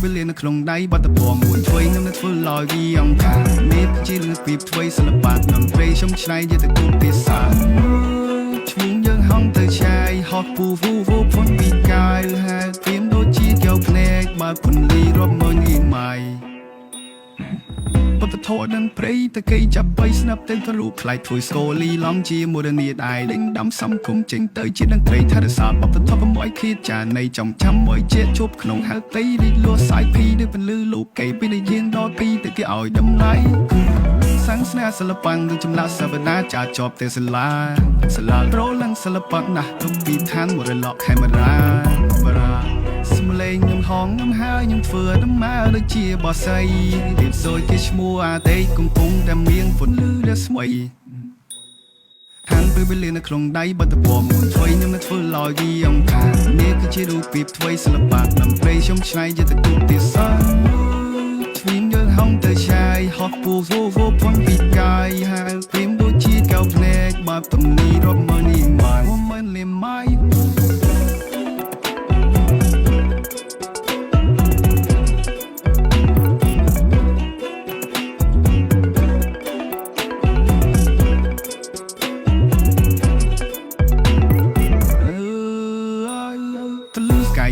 បលៀននៅក្នុងដៃបាត់តពងមួយធ្វើនឹងធ្វើលយគីអង្គការនេះជារឿងពីធ្វើសិល្បៈនឹងព្រៃชมឆ្នៃយទៅគូភាសាឈ្មោះយើងហងទៅឆាយហោះពូវូវផុនពីកាយហើយព្រៀមដូចជាកែវភ្នែកបើពន្លីរាប់ម៉ឺនអ៊ីម៉ៃបទធរនឹងព្រៃតកៃចាប់បីស្នាប់ទៅរូបខ្លាយធ្វើស្គលីឡំជាមួយរនីដៃដេញដាំសំគុំចេញទៅជានឹងត្រីថារសាបបទធរបំយឃ្លៀតចានៃចំចាំមួយជាជប់ក្នុងហៅតីរីកលួសាយភីដូចពន្លឺលោកកៃពីនិយានដល់ពីទៅគេឲ្យតម្លៃសាំងស្នាសិល្បៈនឹងចម្លាក់សវនាចាជាប់ទេសាឡាប្រលឹងសិល្បៈណាស់ទុកពីឋានមរលកខេមរាសំឡេងខ្ញុំហងខ្ញុំហើយខ្ញុំធ្វើដំណើរដូចជាបោះសៃរៀបសូចគេឈ្មោះអាតេកំពុងតែមានពន្លឺដែលស្មីហានពេលវេលានៅក្នុងដៃបាត់តពងមួយធ្វើខ្ញុំនឹងធ្វើលយគីអង្គការនេះគឺជារូបភាពធ្វើសិល្បៈនឹងព្រៃខ្ញុំឆ្នៃយទៅគូភាសាឆ្វៀងយើងហងទៅឆាយហោះពូវូវផុនពីកាយហើយព្រៀមដូចជាកែវភ្នែកបើពន្លីរាប់ម៉ឺនអ៊ីម៉ៃមិនលេមម៉ៃ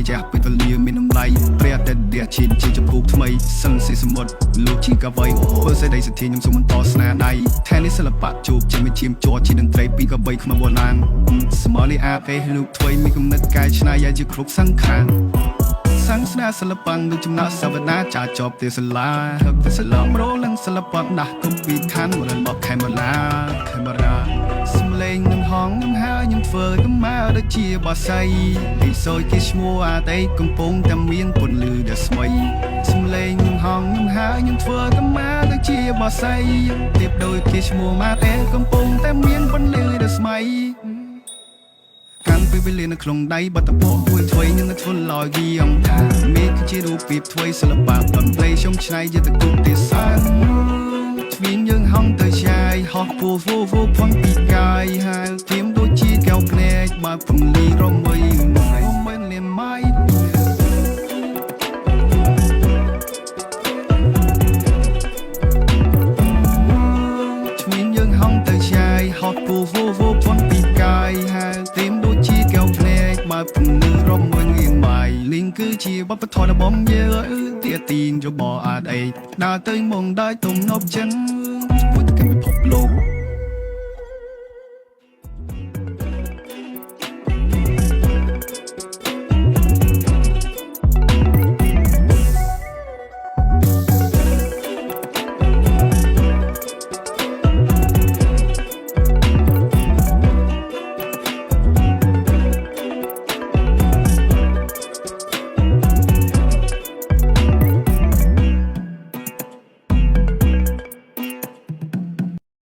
ចាស់ពីទលាមានតម្លៃព្រះតែដេះឈានជាចំពោះថ្មីសឹងសេសមុទ្រលោកជីកអ្វីធ្វើសេចក្តីសទ្ធាខ្ញុំសូមបន្តស្នាដៃថែនេះសិល្បៈជួបជាឈាមជាប់ជាតន្ត្រីពីកបីខ្មៅបណាងស្មោះលីអាតេលោកថ្មីមានគំនិតកាយឆ្នៃឲ្យជាគ្រប់សង្ខារសាំងស្នាសិល្បៈដូចចំណាក់សវនាចាជាប់ទេសាឡាទេសាឡាប្រលឹងសិល្បៈណាស់ទុំពីឋានមរលកខេមរាសំឡេងនឹងហងនឹងហើយខ្ញុំធ្វើដំណើរដូចជាបោះសៃពីសូចគេឈ្មោះអាតេកំពុងតែមានពន្លឺដែលស្មីសំឡេងនឹងហងនឹងហើយខ្ញុំធ្វើដំណើរដូចជាបោះសៃទៀបដូចគេឈ្មោះអាតេកំពុងតែមានពន្លឺដែលស្មីកាន់ពេលវេលានៅក្នុងដៃបាត់តពងមួយធ្វើនឹងធ្វើលយគីអង្គការនេះគឺជារូបភាពធ្វើសិល្បៈបំភ្លៃខ្ញុំឆ្នៃយទៅគូភាសាឆ្វៀងយើងហងទៅឆាយហោះពូវូវផុនពីកាយហើយព្រៀមដូចជាកែវភ្នែកបើពន្លីរំបីមិនលេមម៉ៃឆ្វៀងយើងហងទៅឆាយហោះពូវូផុនពីកាយហើយព្រៀមដូចជាកែវភ្នែកបើពន្លឺរំបីម៉ៃលីងគឺជាបបធររបស់យើងទាទីងយោបអត់អីដើរទៅមកដើរទំនប់ចឹងពុទ្ធគេពិភពលោក